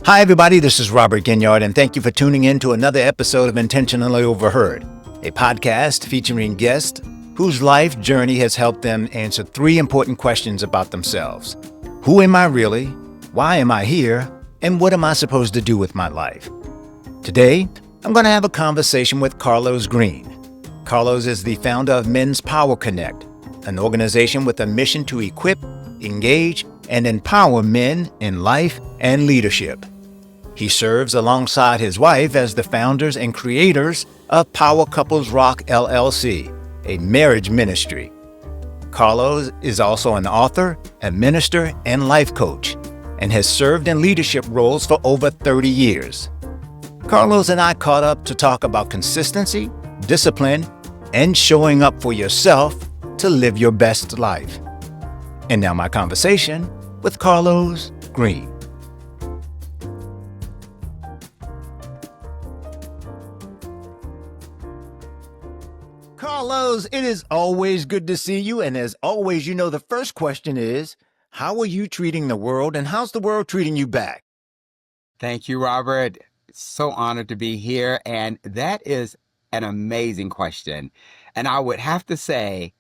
Hi, everybody. This is Robert Ginyard, and thank you for tuning in to another episode of Intentionally Overheard, a podcast featuring guests whose life journey has helped them answer three important questions about themselves. Who am I really? Why am I here? And what am I supposed to do with my life? Today, I'm going to have a conversation with Carlos Greene. Carlos is the founder of Men's Power Connect, an organization with a mission to equip, engage, and empower men in life and leadership. He serves alongside his wife as the founders and creators of Power Couples Rock LLC, a marriage ministry. Carlos is also an author, a minister, and life coach, and has served in leadership roles for over 30 years. Carlos and I caught up to talk about consistency, discipline, and showing up for yourself to live your best life. And now my conversation with Carlos Greene. Carlos, it is always good to see you. And as always, the first question is, how are you treating the world and how's the world treating you back? Thank you, Robert. So honored to be here. And that is an amazing question. And I would have to say,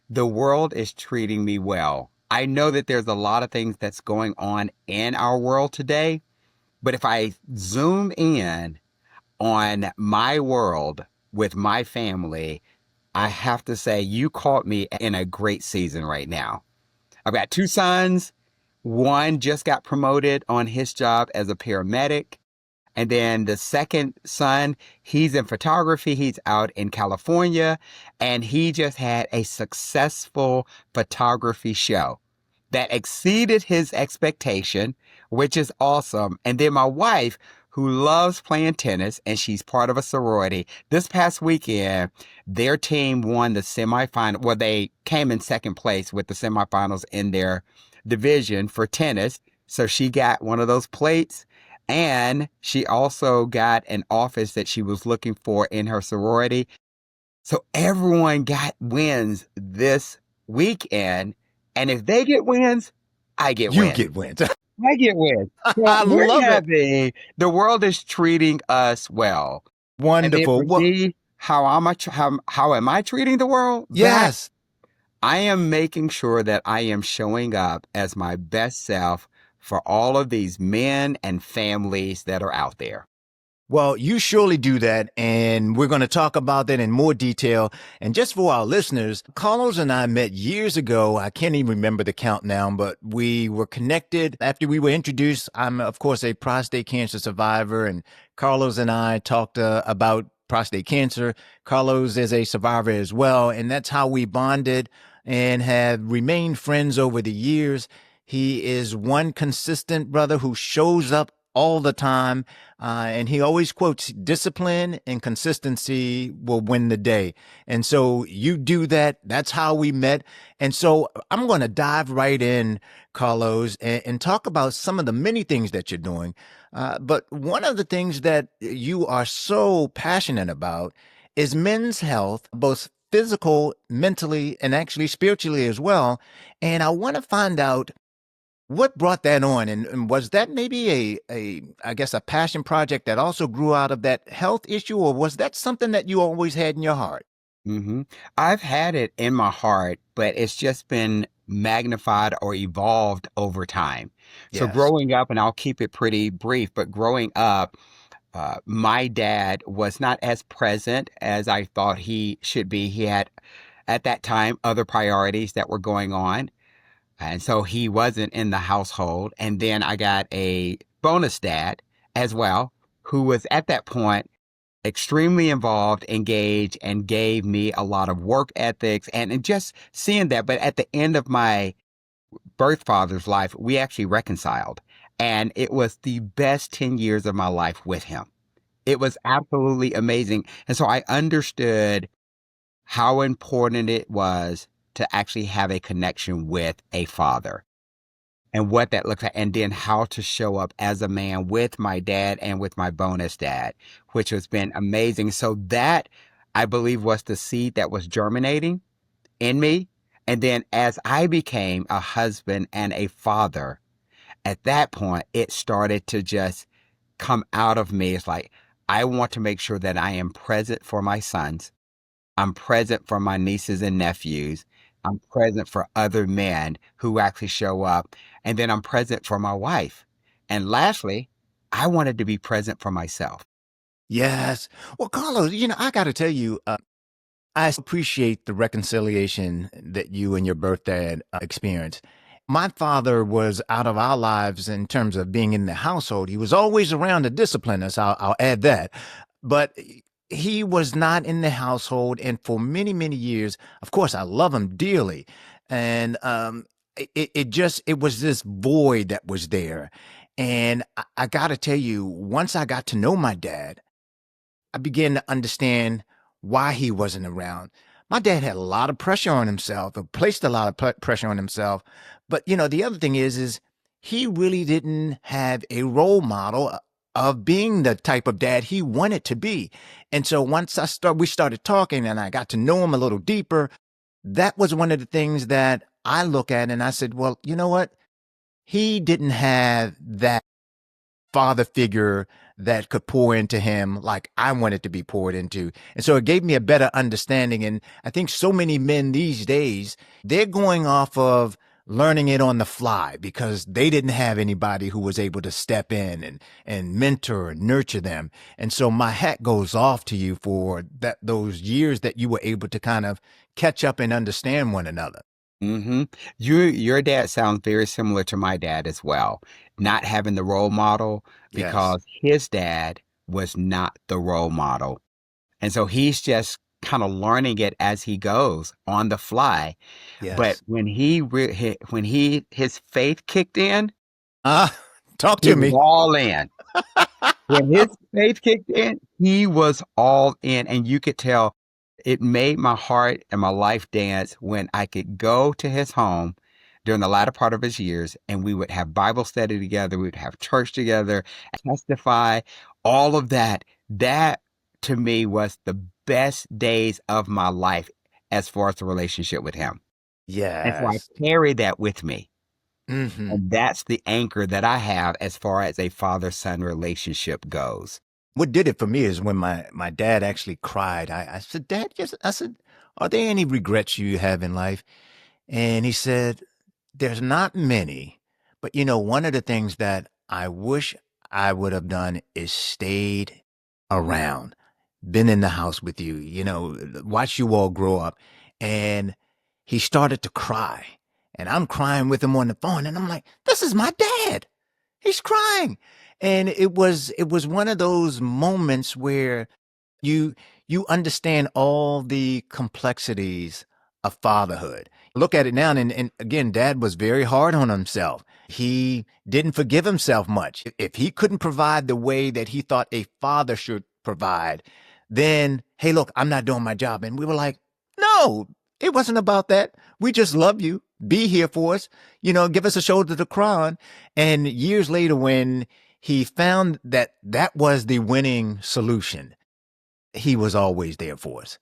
the world is treating me well. I know that there's a lot of things that's going on in our world today. But if I zoom in on my world with my family, I have to say you caught me in a great season right now. I've got two sons. One just got promoted on his job as a paramedic. And then the second son, he's in photography. He's out in California, and he just had a successful photography show that exceeded his expectation, which is awesome. And then my wife, who loves playing tennis, and she's part of a sorority. This past weekend, their team won the semifinal. Well, they came in second place with the semifinals in their division for tennis. So she got one of those plates, and she also got an office that she was looking for in her sorority. So everyone got wins this weekend. And if they get wins, I get wins. You get wins. I get wins. So I love it. The world is treating us well. Wonderful. And then for me, how am I treating the world? Yes. I am making sure that I am showing up as my best self for all of these men and families that are out there. Well, you surely do that, and we're going to talk about that in more detail. And just for our listeners, Carlos and I met years ago. I can't even remember the count now, but we were connected after we were introduced. I'm, of course, a prostate cancer survivor, and Carlos and I talked about prostate cancer. Carlos is a survivor as well, and that's how we bonded and have remained friends over the years. He is one consistent brother who shows up all the time. And he always quotes, discipline and consistency will win the day. And so you do that. That's how we met. And so I'm going to dive right in, Carlos, and talk about some of the many things that you're doing. But one of the things that you are so passionate about is men's health, both physical, mentally, and actually spiritually as well. And I want to find out what brought that on, and was that maybe I guess a passion project that also grew out of that health issue, or was that something that you always had in your heart? I've had it in my heart, but it's just been magnified or evolved over time. So Yes. growing up, and I'll keep it pretty brief, but growing up, my dad was not as present as I thought he should be. He had, at that time, other priorities that were going on. And so he wasn't in the household. And then I got a bonus dad as well, who was at that point extremely involved, engaged, and gave me a lot of work ethics and just seeing that. But at the end of my birth father's life, we actually reconciled. And it was the best 10 years of my life with him. It was absolutely amazing. And so I understood how important it was to actually have a connection with a father and what that looks like, and then how to show up as a man with my dad and with my bonus dad, which has been amazing. So that, I believe, was the seed that was germinating in me. And then as I became a husband and a father, at that point, it started to just come out of me is like, I want to make sure that I am present for my sons. I'm present for my nieces and nephews. I'm present for other men who actually show up. And then I'm present for my wife. And lastly, I wanted to be present for myself. Yes. Well, Carlos, I got to tell you, I appreciate the reconciliation that you and your birth dad experienced. My father was out of our lives in terms of being in the household. He was always around to discipline us. I'll add that. But he was not in the household. And for many, many years, of course, I love him dearly. And it was this void that was there. And I got to tell you, once I got to know my dad, I began to understand why he wasn't around. My dad had a lot of pressure on himself, or placed a lot of pressure on himself. But the other thing is he really didn't have a role model of being the type of dad he wanted to be. And so once we started talking and I got to know him a little deeper, that was one of the things that I look at and I said, well, you know what? He didn't have that father figure that could pour into him like I wanted to be poured into. And so it gave me a better understanding. And I think so many men these days, they're going off of learning it on the fly because they didn't have anybody who was able to step in and mentor and nurture them. And so my hat goes off to you for those years that you were able to kind of catch up and understand one another. Hmm. Your dad sounds very similar to my dad as well. Not having the role model Yes. because his dad was not the role model. And so he's just kind of learning it as he goes on the fly. But Yes. when his faith kicked in, Ah, talk he to was me. all in. When his faith kicked in, he was all in. And you could tell it made my heart and my life dance when I could go to his home during the latter part of his years and we would have Bible study together, we would have church together, testify, all of that. That to me was the best days of my life as far as the relationship with him. And so I Yes. carry that with me. Hmm. And that's the anchor that I have as far as a father-son relationship goes. What did it for me is when my dad actually cried. I said, Dad, yes. I said, are there any regrets you have in life? And he said, there's not many. But one of the things that I wish I would have done is stayed around, been in the house with you, watch you all grow up. And he started to cry. And I'm crying with him on the phone. And I'm like, this is my dad. He's crying. And it was one of those moments where you you understand all the complexities of fatherhood. Look at it now, and again, dad was very hard on himself. He didn't forgive himself much. If he couldn't provide the way that he thought a father should provide, then hey, look, I'm not doing my job. And we were like, no, it wasn't about that. We just love you. Be here for us. Give us a shoulder to cry on. And years later, when he found that that was the winning solution, he was always there for us.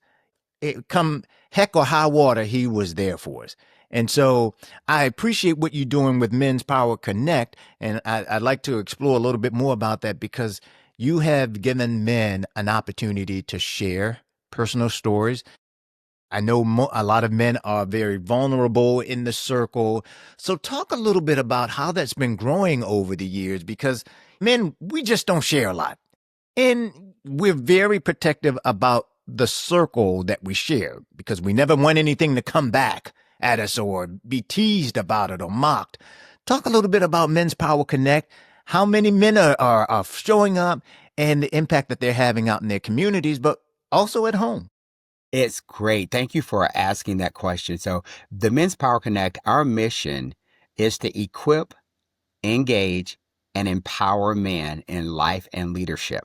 Come heck or high water, he was there for us. And so I appreciate what you're doing with Men's Power Connect. And I'd like to explore a little bit more about that because you have given men an opportunity to share personal stories. I know a lot of men are very vulnerable in the circle. So talk a little bit about how that's been growing over the years because men, we just don't share a lot. And we're very protective about the circle that we share because we never want anything to come back at us or be teased about it or mocked. Talk a little bit about Men's Power Connect, how many men are showing up and the impact that they're having out in their communities, but also at home. It's great. Thank you for asking that question. So, the Men's Power Connect, our mission is to equip, engage, and empower men in life and leadership.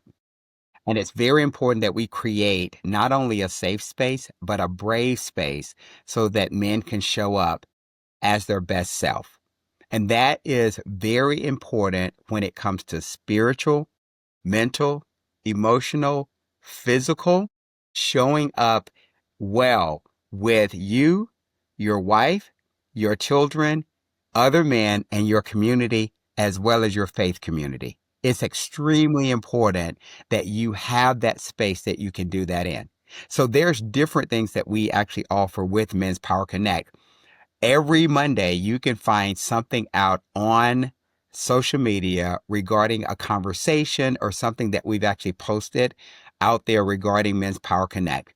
And it's very important that we create not only a safe space, but a brave space so that men can show up as their best self. And that is very important when it comes to spiritual, mental, emotional, physical, showing up well with you, your wife, your children, other men, and your community, as well as your faith community. It's extremely important that you have that space that you can do that in. So there's different things that we actually offer with Men's Power Connect. Every Monday, you can find something out on social media regarding a conversation or something that we've actually posted out there regarding Men's Power Connect.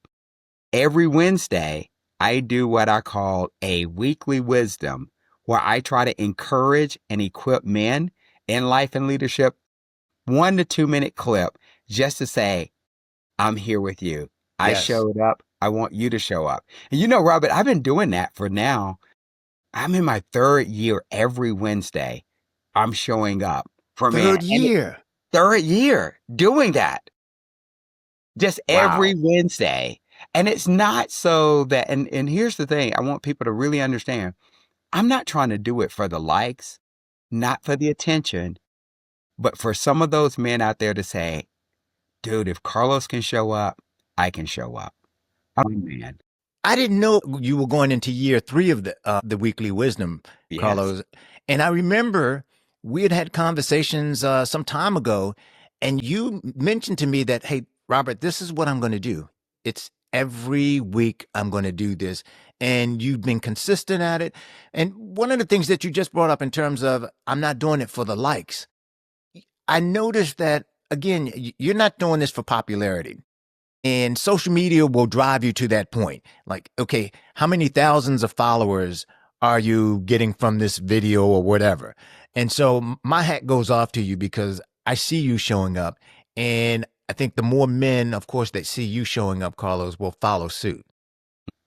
Every Wednesday, I do what I call a weekly wisdom, where I try to encourage and equip men in life and leadership, 1 to 2 minute clip, just to say, I'm here with you. I Yes. showed up. I want you to show up. And you know, Robert, I've been doing that for now. I'm in my third year. Every Wednesday, I'm showing up for men. Third And it's year. third year doing that, just every Wow. Wednesday. And it's not so that, and here's the thing I want people to really understand. I'm not trying to do it for the likes, not for the attention, but for some of those men out there to say, dude, if Carlos can show up, I can show up. I'm a man. I didn't know you were going into year 3 of the weekly wisdom, Yes. Carlos. And I remember we had conversations some time ago, and you mentioned to me that, hey, Robert, this is what I'm going to do. It's every week I'm going to do this. And you've been consistent at it. And one of the things that you just brought up in terms of I'm not doing it for the likes, I noticed that, again, you're not doing this for popularity. And social media will drive you to that point. Like, okay, how many thousands of followers are you getting from this video or whatever? And so my hat goes off to you because I see you showing up. And I think the more men, of course, that see you showing up, Carlos, will follow suit.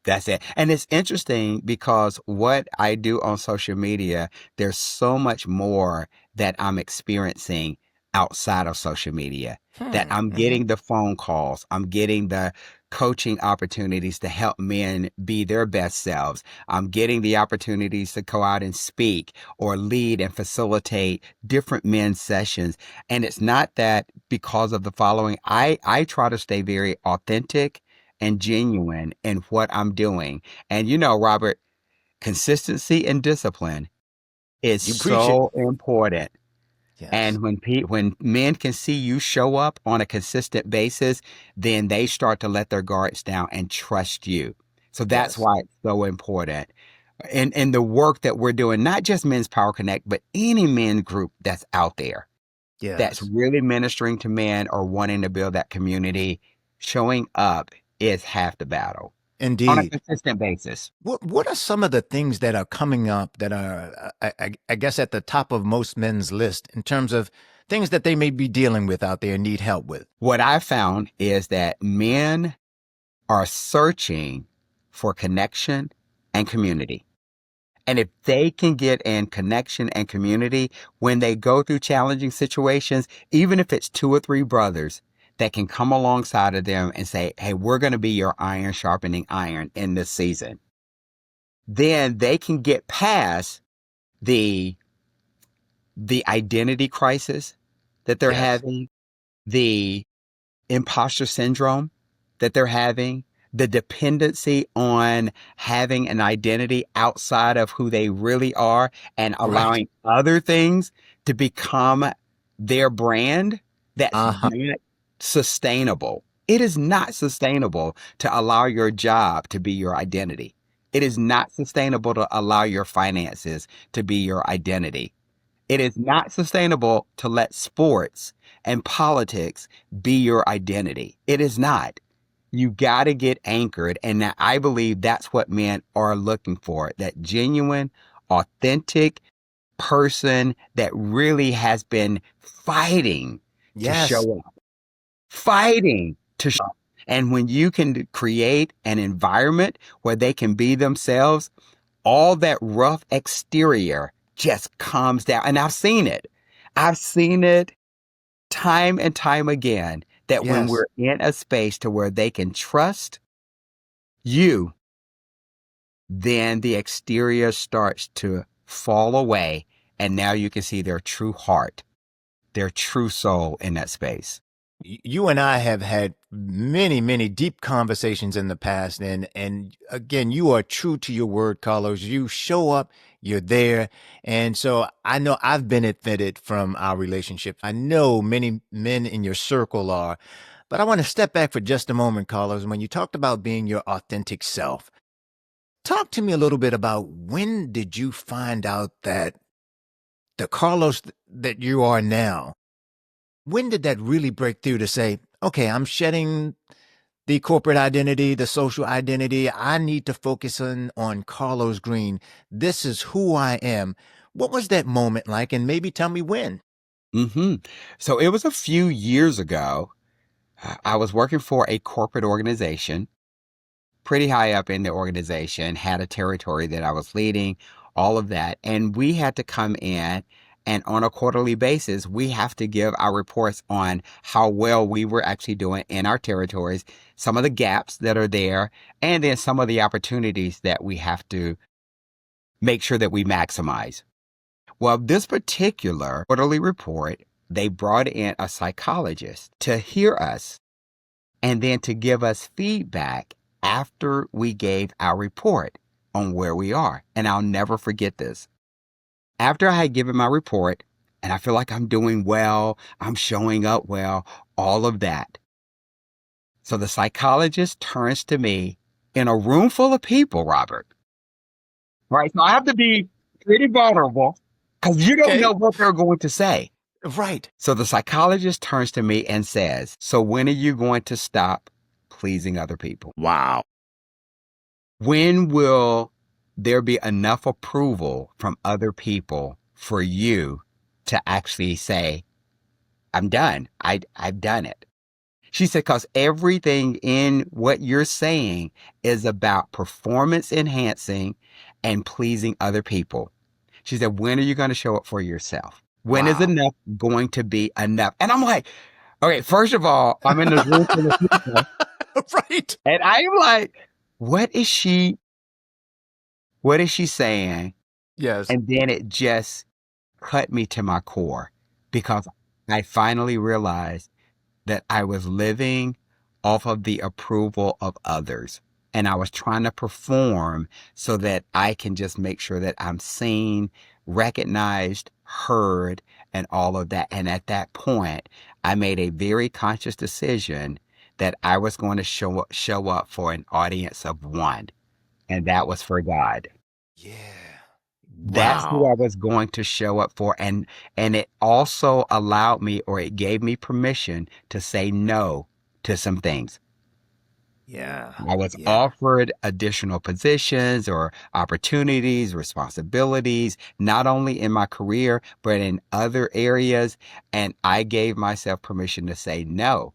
That's it. And it's interesting because what I do on social media, there's so much more that I'm experiencing outside of social media, that I'm Mm-hmm. getting the phone calls, I'm getting the coaching opportunities to help men be their best selves. I'm getting the opportunities to go out and speak or lead and facilitate different men's sessions. And it's not that because of the following, I try to stay very authentic and genuine in what I'm doing. And you know, Robert, consistency and discipline is You preach it. so important. Yes. And when men can see you show up on a consistent basis, then they start to let their guards down and trust you. So that's Yes. why it's so important. And the work that we're doing, not just Men's Power Connect, but any men group that's out there that's Yes. really ministering to men or wanting to build that community, showing up is half the battle on a Indeed. consistent basis. What are some of the things that are coming up that are, I guess, at the top of most men's list in terms of things that they may be dealing with out there and need help with? What I found is that men are searching for connection and community. And if they can get in connection and community when they go through challenging situations, even if it's 2 or 3 brothers that can come alongside of them and say, hey, we're going to be your iron sharpening iron in this season, then they can get past the identity crisis that they're Yes. having, the imposter syndrome that they're having, the dependency on having an identity outside of who they really are and Right. allowing other things to become their brand. That's Uh-huh. not sustainable. It is not sustainable to allow your job to be your identity. It is not sustainable to allow your finances to be your identity. It is not sustainable to let sports and politics be your identity. It is not. You got to get anchored. And that, I believe that's what men are looking for, that genuine, authentic person that really has been fighting to Yes. show up, fighting to show up. And when you can create an environment where they can be themselves, all that rough exterior just calms down. And I've seen it. I've seen it time and time again that when Yes. we're in a space to where they can trust you, then the exterior starts to fall away. And now you can see their true heart, their true soul in that space. You and I have had many, many deep conversations in the past, and again, you are true to your word, Carlos. You show up, you're there, and so I know I've benefited from our relationship. I know many men in your circle are, but I want to step back for just a moment, Carlos. When you talked about being your authentic self, talk to me a little bit about when did you find out that the Carlos that you are now, when did that really break through to say, okay, I'm shedding the corporate identity, the social identity. I need to focus on Carlos Greene. This is who I am. What was that moment like? And maybe tell me when. hmm So it was a few years ago. I was working for a corporate organization, pretty high up in the organization, had a territory that I was leading, all of that. And we had to come in and on a quarterly basis, we have to give our reports on how well we were actually doing in our territories, some of the gaps that are there, and then some of the opportunities that we have to make sure that we maximize. Well, this particular quarterly report, they brought in a psychologist to hear us and then to give us feedback after we gave our report on where we are. And I'll never forget this. After I had given my report, and I feel like I'm doing well, I'm showing up well, all of that. So the psychologist turns to me in a room full of people, Robert. Right. So I have to be pretty vulnerable because you don't Okay. know what they're going to say. Right. So the psychologist turns to me and says, so when are you going to stop pleasing other people? Wow. When will there be enough approval from other people for you to actually say, I'm done. I've done it. She said, because everything in what you're saying is about performance enhancing and pleasing other people. She said, when are you going to show up for yourself? When is Wow. enough going to be enough? And I'm like, okay, first of all, I'm in this room full of people, Right. and I'm like, what is she, what is she saying? Yes. And then it just cut me to my core because I finally realized that I was living off of the approval of others. And I was trying to perform so that I can just make sure that I'm seen, recognized, heard, and all of that. And at that point, I made a very conscious decision that I was going to show up for an audience of one, and that was for God. Yeah. That's who Wow. I was going to show up for. And it also allowed me, or it gave me permission to say no to some things. Yeah. I was Yeah. offered additional positions or opportunities, responsibilities, not only in my career, but in other areas. And I gave myself permission to say no,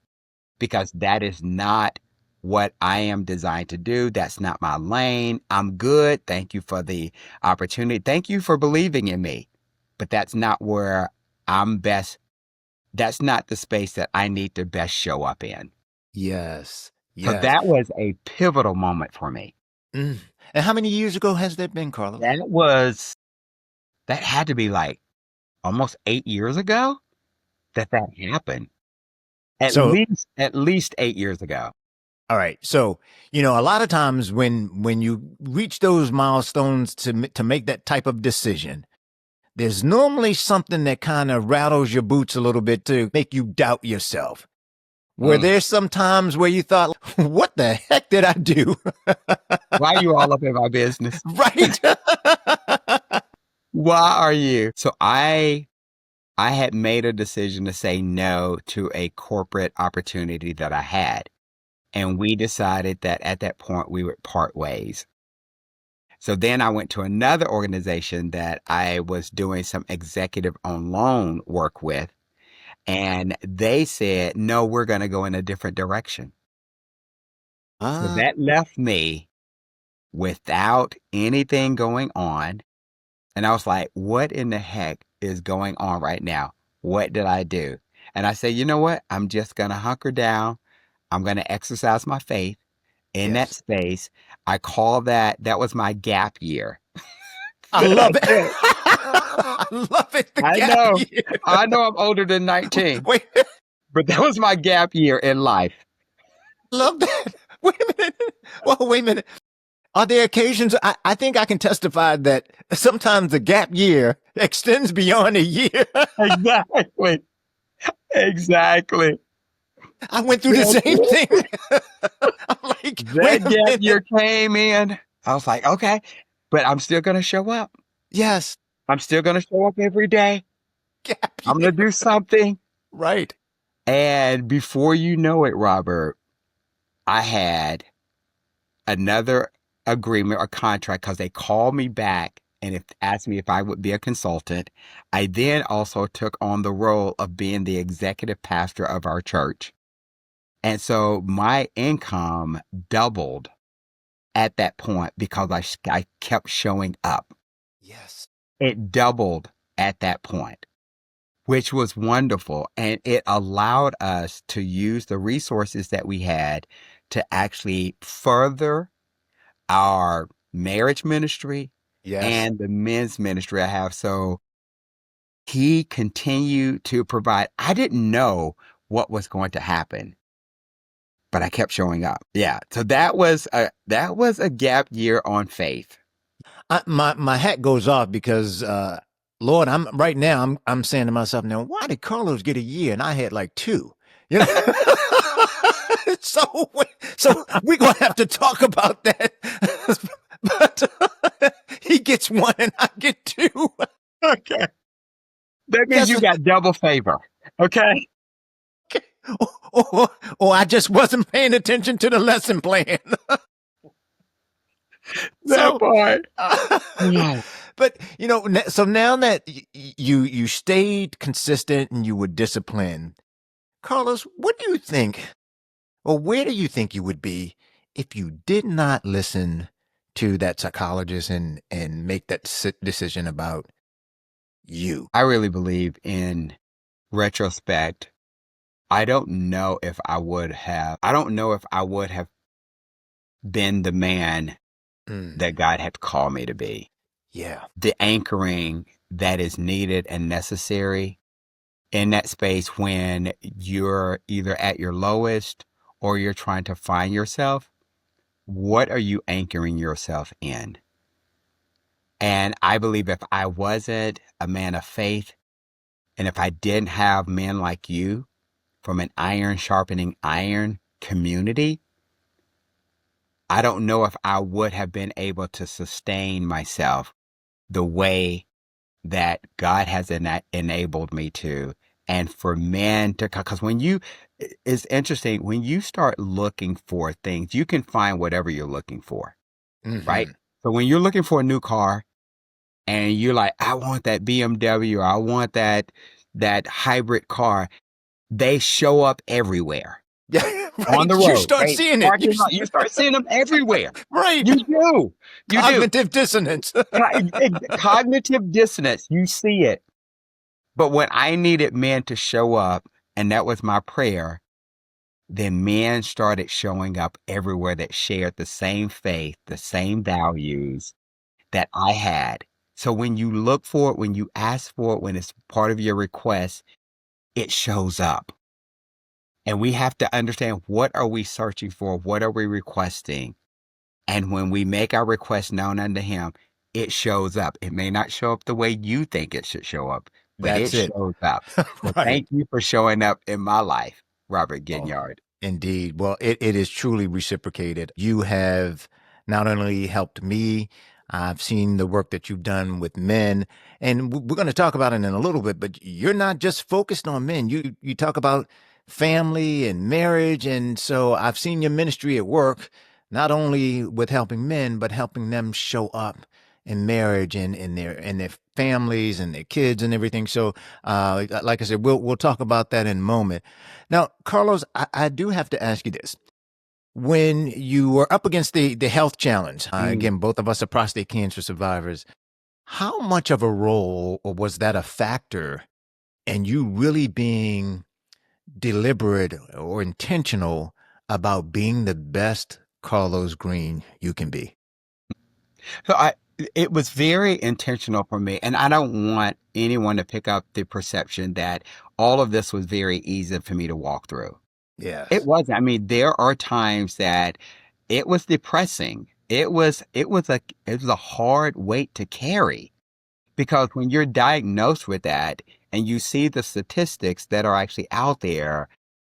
because that is not what I am designed to do. That's not my lane. I'm good. Thank you for the opportunity. Thank you for believing in me. But that's not where I'm best. That's not the space that I need to best show up in. Yes. So Yes. that was a pivotal moment for me. Mm. And how many years ago has that been, Carlos? That had to be like almost 8 years ago that happened. So, At least 8 years ago. all right. So, a lot of times when you reach those milestones to make that type of decision, there's normally something that kind of rattles your boots a little bit to make you doubt yourself. Were Mm. there some times where you thought, what the heck did I do? Why are you all up in my business? Right. Why are you? So I had made a decision to say no to a corporate opportunity that I had. And we decided that at that point we would part ways. So then I went to another organization that I was doing some executive on loan work with. And they said, no, we're going to go in a different direction. So Ah, that left me without anything going on. And I was like, what in the heck is going on right now? What did I do? And I said, you know what? I'm just going to hunker down. I'm going to exercise my faith in that yes. space. I call that was my gap year I that I love it. took. I love it. The I gap know. year. I know I'm older than 19, Wait. But that was my gap year in life. Love that. Wait a minute. Well, wait a minute. Are there occasions I think I can testify that sometimes the gap year extends beyond a year? Exactly. Exactly. I went through the That's same it. thing. I'm like, wait That a gap minute. year came in. I was like, okay, but I'm still going to show up. Yes, I'm still going to show up every day. gap I'm year. going to do something. Right. And before you know it, Robert, I had another agreement or contract because they called me back and asked me if I would be a consultant. I then also took on the role of being the executive pastor of our church. And so my income doubled at that point because I kept showing up. Yes. It doubled at that point, which was wonderful. And it allowed us to use the resources that we had to actually further our marriage ministry Yes. and the men's ministry I have. So he continued to provide. I didn't know what was going to happen, but I kept showing up. Yeah. So that was a gap year on faith. My hat goes off because Lord, I'm right now I'm saying to myself now, why did Carlos get a year and I had like two? You know? so so we're gonna have to talk about that. but he gets one and I get two. Okay. That means Yes, you got double favor. Okay. or I just wasn't paying attention to the lesson plan. That so part. uh, Wow. but so now that you stayed consistent and you were disciplined, Carlos, what do you think, or where do you think you would be if you did not listen to that psychologist and make that decision about you? I really believe in retrospect. I don't know if I would have been the man Mm, that God had called me to be. yeah. The anchoring that is needed and necessary in that space when you're either at your lowest or you're trying to find yourself. What are you anchoring yourself in? And I believe if I wasn't a man of faith and if I didn't have men like you from an iron sharpening iron community, I don't know if I would have been able to sustain myself the way that God has enabled me to. And for men to, because it's interesting, when you start looking for things, you can find whatever you're looking for, right? Hmm. So when you're looking for a new car and you're like, I want that BMW, or I want that hybrid car, they show up everywhere Yeah, on the right. You road, start right? seeing it. Parking lot, you start seeing them everywhere. Right. You do. You do. Cognitive dissonance. Cognitive dissonance. You see it. But when I needed men to show up, and that was my prayer, then men started showing up everywhere that shared the same faith, the same values that I had. So when you look for it, when you ask for it, when it's part of your request, it shows up. And we have to understand, what are we searching for? What are we requesting? And when we make our request known unto him, it shows up. It may not show up the way you think it should show up, but it That's it. shows up. So Right. thank you for showing up in my life, Robert Oh, Ginyard. indeed. Well, it is truly reciprocated. You have not only helped me, I've seen the work that you've done with men, and we're going to talk about it in a little bit, but you're not just focused on men. You talk about family and marriage, and so I've seen your ministry at work, not only with helping men, but helping them show up in marriage and in their families and their kids and everything. So, like I said, we'll talk about that in a moment. Now, Carlos, I do have to ask you this. When you were up against the health challenge, Mm. again, both of us are prostate cancer survivors, how much of a role, or was that a factor in you really being deliberate or intentional about being the best Carlos Greene you can be? So It was very intentional for me. And I don't want anyone to pick up the perception that all of this was very easy for me to walk through. It Yes. wasn't. I mean, there are times that it was depressing. It was a hard weight to carry, because when you're diagnosed with that and you see the statistics that are actually out there,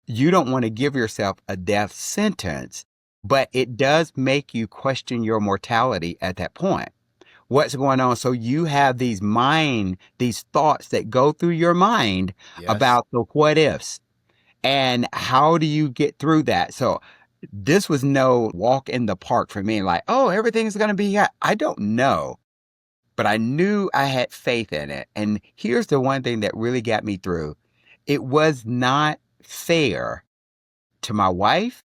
you don't want to give yourself a death sentence, but it does make you question your mortality at that point. What's going on? So you have these thoughts that go through your mind Yes. about the what ifs. And how do you get through that? So this was no walk in the park for me, like, oh, everything's going to be, I don't know, but I knew I had faith in it. And here's the one thing that really got me through. It was not fair to my wife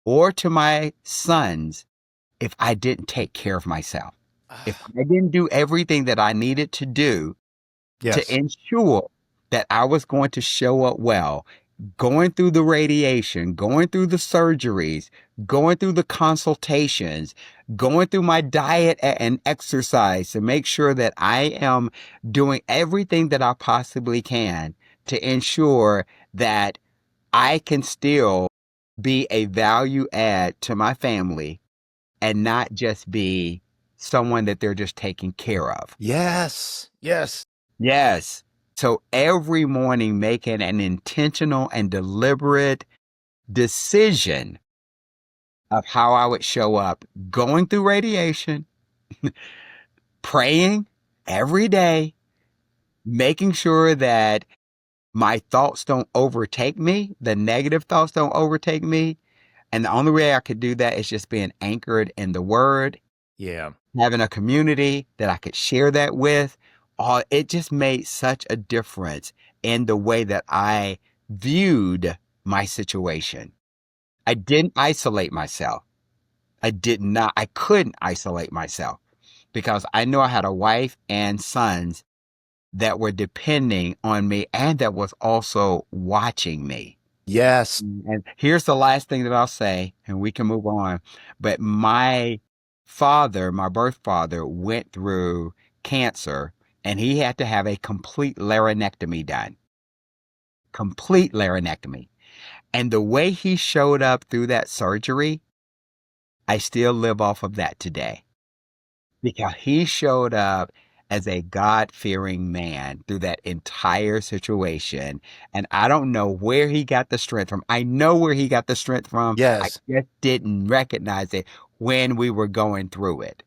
or to my sons if I didn't take care of myself. If Ah, I didn't do everything that I needed to do to yes. ensure that I was going to show up well, going through the radiation, going through the surgeries, going through the consultations, going through my diet and exercise to make sure that I am doing everything that I possibly can to ensure that I can still be a value add to my family and not just be someone that they're just taking care of. Yes. Yes. Yes. So every morning making an intentional and deliberate decision of how I would show up, going through radiation, praying every day, making sure that my thoughts don't overtake me, the negative thoughts don't overtake me. And the only way I could do that is just being anchored in the word, Yeah. having a community that I could share that with. It just made such a difference in the way that I viewed my situation. I didn't isolate myself. I couldn't isolate myself because I knew I had a wife and sons that were depending on me and that was also watching me. Yes. And here's the last thing that I'll say, and we can move on. But my father, my birth father, went through cancer and he had to have a complete laryngectomy done. Complete laryngectomy. And the way he showed up through that surgery, I still live off of that today because he showed up as a God-fearing man through that entire situation. And I don't know where he got the strength from. I know where he got the strength from. I Yes. just didn't recognize it when we were going through it.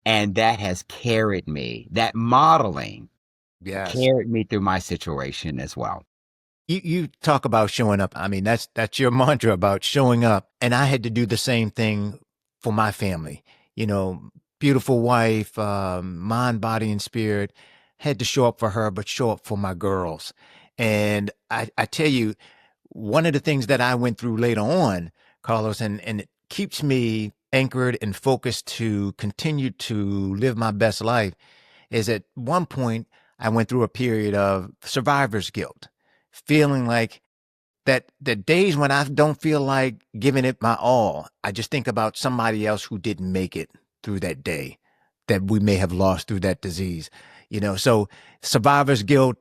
And that has carried me. That modeling Yes. carried me through my situation as well. You talk about showing up. I mean, that's your mantra about showing up. And I had to do the same thing for my family. You know, beautiful wife, mind, body, and spirit. Had to show up for her, but show up for my girls. And I tell you, one of the things that I went through later on, Carlos, and it keeps me anchored and focused to continue to live my best life, is at one point I went through a period of survivor's guilt, feeling like that the days when I don't feel like giving it my all, I just think about somebody else who didn't make it through that day that we may have lost through that disease. So survivor's guilt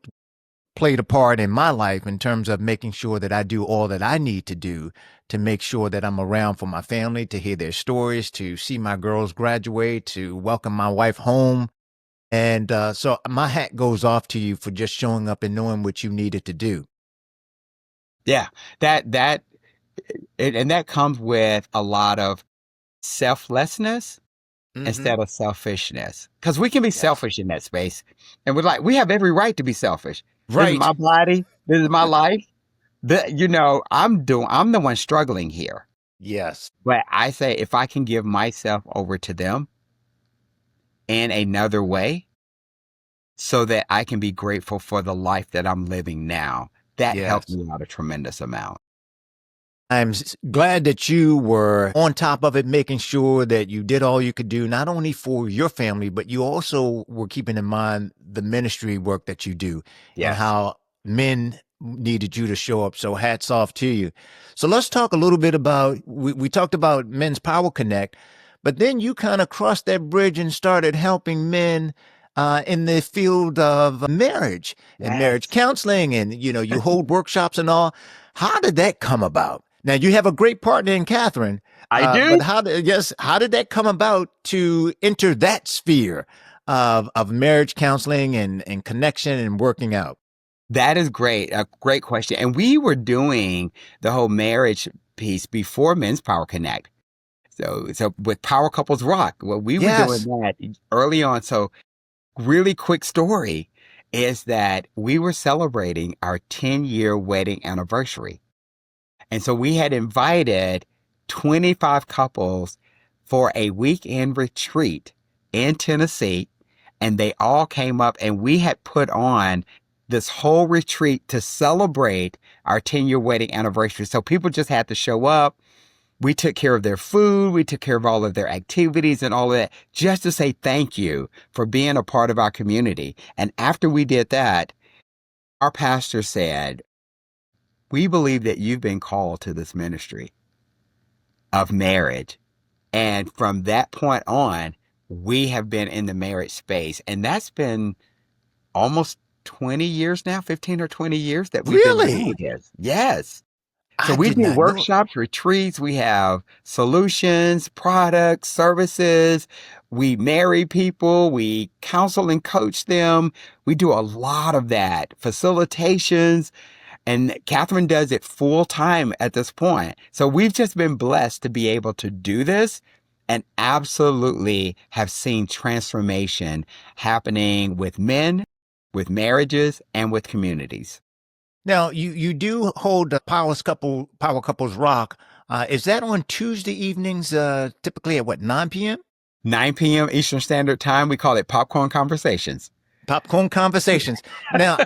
played a part in my life in terms of making sure that I do all that I need to do to make sure that I'm around for my family, to hear their stories, to see my girls graduate, to welcome my wife home. And so my hat goes off to you for just showing up and knowing what you needed to do. Yeah, that and that comes with a lot of selflessness Hmm. instead of selfishness. Because we can be Yes. selfish in that space. And we're like, we have every right to be selfish. This is my Right. body. This is my life. I'm the one struggling here. Yes. But I say if I can give myself over to them in another way so that I can be grateful for the life that I'm living now, that helped Yes. me out a tremendous amount. I'm glad that you were on top of it, making sure that you did all you could do, not only for your family, but you also were keeping in mind the ministry work that you do and Yes. how men needed you to show up. So hats off to you. So let's talk a little bit about, we talked about Men's Power Connect, but then you kind of crossed that bridge and started helping men in the field of marriage and marriage Yes, counseling, and you hold workshops and all. How did that come about? Now you have a great partner in Catherine, I but do. how did that come about to enter that sphere of marriage counseling and connection and working out? That is great. A great question. And we were doing the whole marriage piece before Men's Power Connect. So with Power Couples Rock, well, we were doing Yes, that early on. So really quick story is that we were celebrating our 10-year wedding anniversary. And so we had invited 25 couples for a weekend retreat in Tennessee. And they all came up and we had put on this whole retreat to celebrate our 10-year wedding anniversary. So people just had to show up. We took care of their food. We took care of all of their activities and all of that just to say thank you for being a part of our community. And after we did that, our pastor said, we believe that you've been called to this ministry of marriage. And from that point on, we have been in the marriage space. And that's been almost 20 years now, 15 or 20 years that we've been doing really. this. Yes. So I we did do not know. workshops, retreats, we have solutions, products, services. We marry people, we counsel and coach them. We do a lot of that, facilitations. And Catherine does it full time at this point. So we've just been blessed to be able to do this and absolutely have seen transformation happening with men, with marriages, and with communities. Now you do hold the Power Couples Rock. Is that on Tuesday evenings? Typically at what 9 p.m. 9 p.m. Eastern Standard Time. We call it Popcorn Conversations. Popcorn Conversations. Now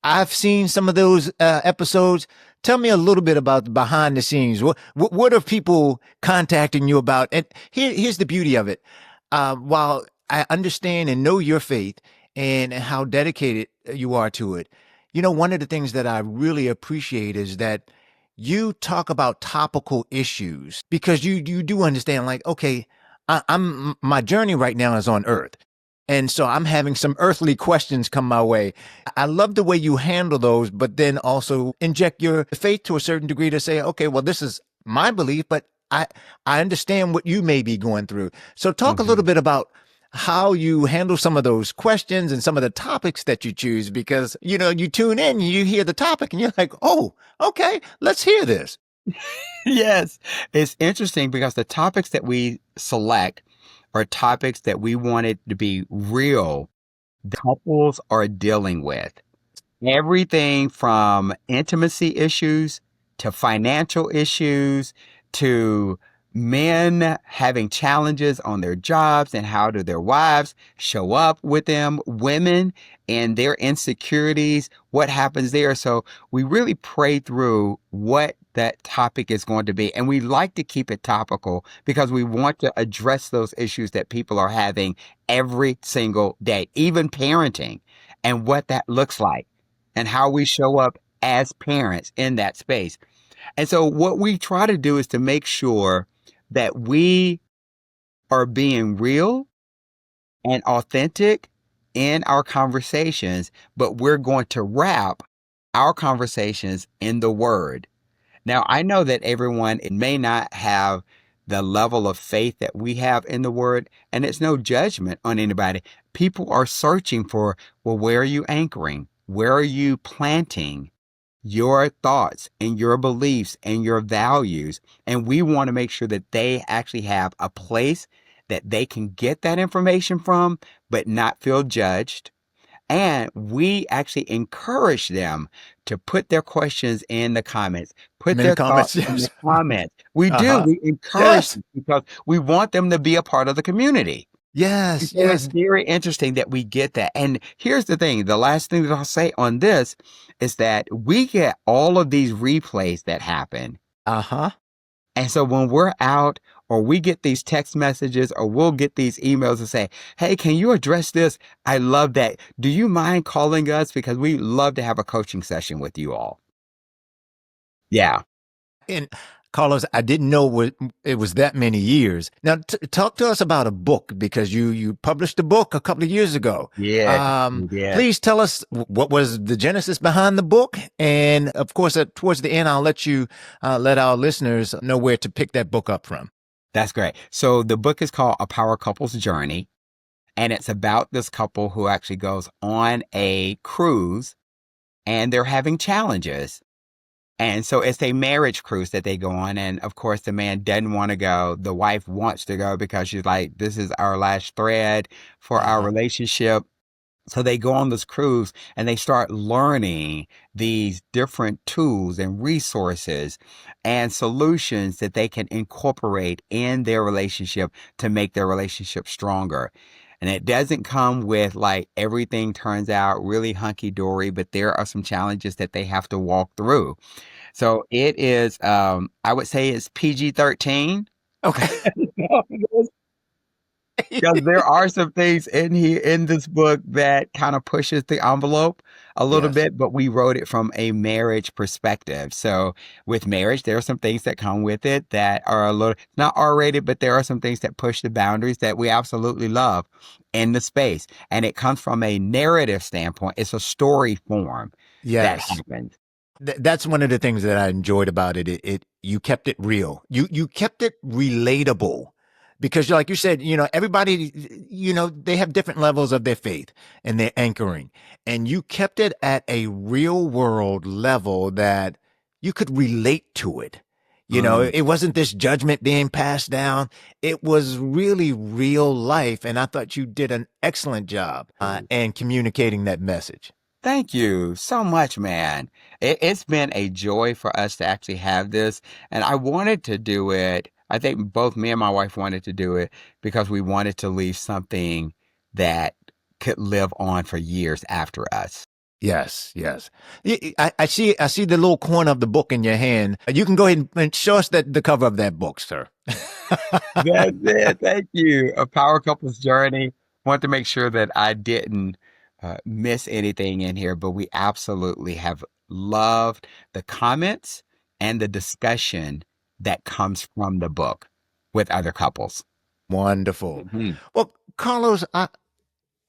I've seen some of those episodes. Tell me a little bit about the behind the scenes. What are people contacting you about? And here's the beauty of it. While I understand and know your faith and how dedicated you are to it, one of the things that I really appreciate is that you talk about topical issues because you do understand, like, okay, I'm my journey right now is on earth. And so I'm having some earthly questions come my way. I love the way you handle those, but then also inject your faith to a certain degree to say, okay, well, this is my belief, but I understand what you may be going through. So talk a little Mhm. bit about how you handle some of those questions and some of the topics that you choose, because, you tune in, you hear the topic and you're like, oh, okay, let's hear this. Yes. It's interesting because the topics that we select are topics that we wanted to be real, the couples are dealing with. Everything from intimacy issues to financial issues to men having challenges on their jobs and how do their wives show up with them, women and their insecurities, what happens there. So we really pray through what that topic is going to be. And we like to keep it topical because we want to address those issues that people are having every single day, even parenting and what that looks like and how we show up as parents in that space. And so what we try to do is to make sure that we are being real and authentic in our conversations, but we're going to wrap our conversations in the word. Now, I know that everyone it may not have the level of faith that we have in the word, and it's no judgment on anybody. People are searching for, well, where are you anchoring? Where are you planting your thoughts and your beliefs and your values? And we want to make sure that they actually have a place that they can get that information from, but not feel judged. And we actually encourage them to put their questions in the comments, put In the their thoughts comments, in the yes. comments. We do. Uh-huh. We encourage Yes. them because we want them to be a part of the community. And Yes, so it's yes. very interesting that we get that. And here's the thing, the last thing that I'll say on this is that we get all of these replays that happen. Uh-huh. And so when we're out or we get these text messages or we'll get these emails and say, hey, can you address this? I love that. Do you mind calling us? Because we love to have a coaching session with you all. Yeah. And Carlos, I didn't know it was that many years. Now, talk to us about a book because you published a book a couple of years ago. Yeah, we did. Please tell us what was the genesis behind the book, and of course, towards the end, I'll let you let our listeners know where to pick that book up from. That's great. So the book is called A Power Couple's Journey, and it's about this couple who actually goes on a cruise and they're having challenges. And so it's a marriage cruise that they go on. And of course, the man doesn't want to go. The wife wants to go because she's like, this is our last thread for our Uh-huh. relationship. So they go on this cruise and they start learning these different tools and resources and solutions that they can incorporate in their relationship to make their relationship stronger. And it doesn't come with like everything turns out really hunky dory, but there are some challenges that they have to walk through. So it is, I would say it's PG-13. Okay. Because there are some things in here in this book that kind of pushes the envelope a little Yes. bit, but we wrote it from a marriage perspective. So with marriage, there are some things that come with it that are a little not R-rated, but there are some things that push the boundaries that we absolutely love in the space. And it comes from a narrative standpoint. It's a story form that Yes. happens. That's one of the things that I enjoyed about it. You kept it real. You kept it relatable because like you said, everybody, they have different levels of their faith and their anchoring, and you kept it at a real world level that you could relate to it. Mm. It wasn't this judgment being passed down. It was really real life. And I thought you did an excellent job in communicating that message. Thank you so much, man. It's been a joy for us to actually have this. And I wanted to do it. I think both me and my wife wanted to do it because we wanted to leave something that could live on for years after us. Yes, yes. I see the little corner of the book in your hand. You can go ahead and show us the cover of that book, sir. That's it. Thank you. A Power Couple's Journey. Want to make sure that I didn't miss anything in here, but we absolutely have loved the comments and the discussion that comes from the book with other couples. Wonderful. Mhm. Well, Carlos,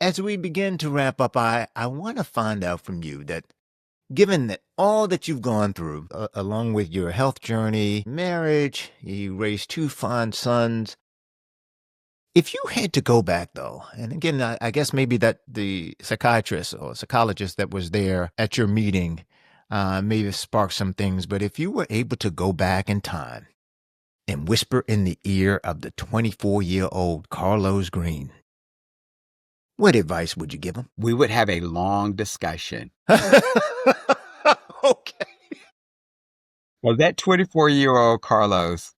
as we begin to wrap up, I want to find out from you that given that all that you've gone through, along with your health journey, marriage, you raised two fine sons. If you had to go back, though, and again, I guess maybe that the psychiatrist or psychologist that was there at your meeting maybe sparked some things, but if you were able to go back in time and whisper in the ear of the 24-year-old Carlos Greene, what advice would you give him? We would have a long discussion. Okay. Well, that 24-year-old Carlos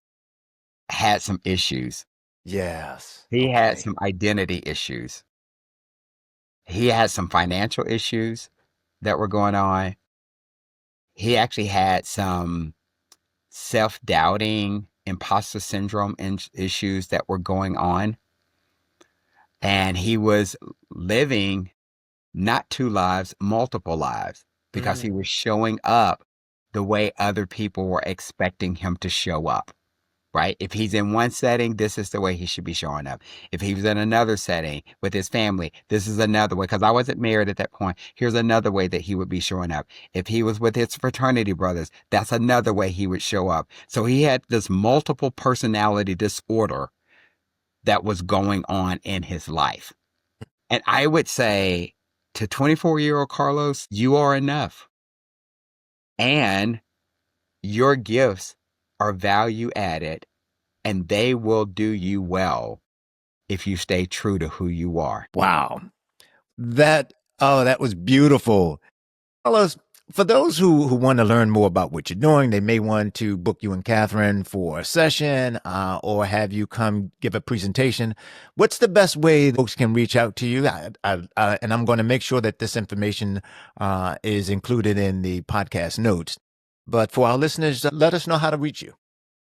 had some issues. Yes. He had Okay. some identity issues. He had some financial issues that were going on. He actually had some self-doubting, imposter syndrome issues that were going on. And he was living not two lives, multiple lives, because he Mm. was showing up the way other people were expecting him to show up. Right? If he's in one setting, this is the way he should be showing up. If he was in another setting with his family, this is another way. Because I wasn't married at that point. Here's another way that he would be showing up. If he was with his fraternity brothers, that's another way he would show up. So he had this multiple personality disorder that was going on in his life. And I would say to 24-year-old Carlos, you are enough. And your gifts are value added and they will do you well if you stay true to who you are. Wow. That was beautiful. Carlos, for those who want to learn more about what you're doing, they may want to book you and Catherine for a session or have you come give a presentation. What's the best way folks can reach out to you? And I'm going to make sure that this information is included in the podcast notes. But for our listeners, let us know how to reach you.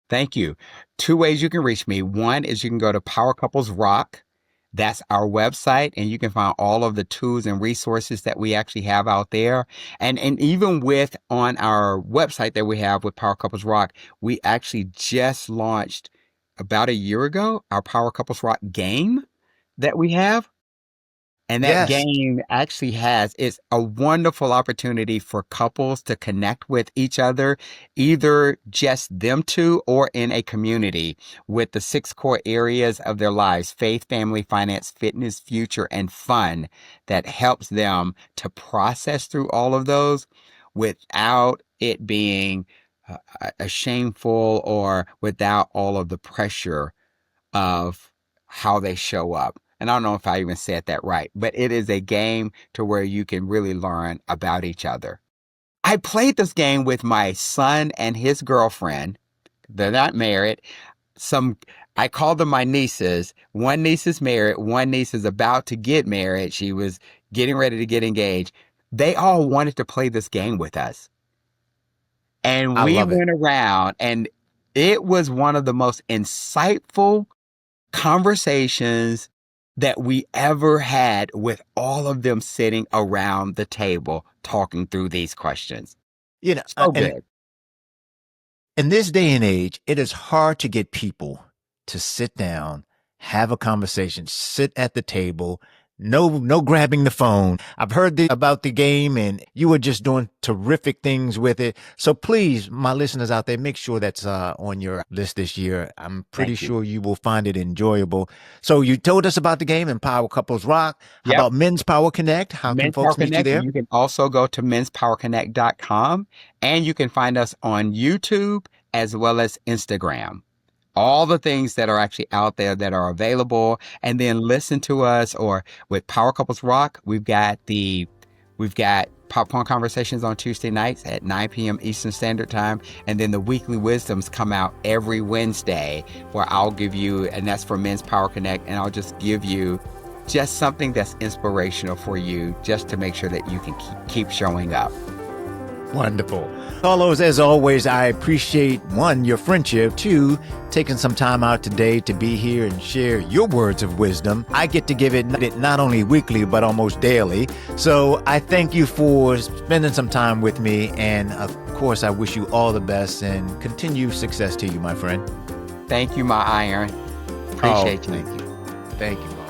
Thank you. Two ways you can reach me. One is you can go to That's our website, and you can find all of the tools and resources that we actually have out there. And even with on our website that we have with Power Couples Rock, we actually just launched about a year ago our Power Couples Rock game that we have. And that Yes. game actually it's a wonderful opportunity for couples to connect with each other, either just them two or in a community with the 6 core areas of their lives: faith, family, finance, fitness, future, and fun, that helps them to process through all of those without it being a shameful, or without all of the pressure of how they show up. And I don't know if I even said that right, but it is a game to where you can really learn about each other. I played this game with my son and his girlfriend. They're not married. I call them my nieces. One niece is married. One niece is about to get married. She was getting ready to get engaged. They all wanted to play this game with us. And I we love it. went around, and it was one of the most insightful conversations that we ever had, with all of them sitting around the table talking through these questions. You know, So and good. in this day and age, it is hard to get people to sit down, have a conversation, sit at the table. No grabbing the phone. I've heard about the game, and you were just doing terrific things with it. So please, my listeners out there, make sure that's on your list this year. I'm pretty Thank you. sure you will find it enjoyable. So you told us about the game and Power Couples Rock. How Yep. about Men's Power Connect? How can Men's Power folks meet you Connect. there? You can also go to menspowerconnect.com, and you can find us on YouTube as well as Instagram. All the things that are actually out there that are available, and then listen to us. Or with Power Couples Rock, we've got Popcorn Conversations on Tuesday nights at 9 p.m. Eastern Standard Time, and then the weekly wisdoms come out every Wednesday, where I'll give you, and that's for Men's Power Connect, and I'll just give you just something that's inspirational for you, just to make sure that you can keep showing up. Wonderful. Carlos, as always, I appreciate, one, your friendship, two, taking some time out today to be here and share your words of wisdom. I get to give it not only weekly, but almost daily. So I thank you for spending some time with me. And of course, I wish you all the best and continued success to you, my friend. Thank you, my iron. Appreciate you. Thank you. Thank you.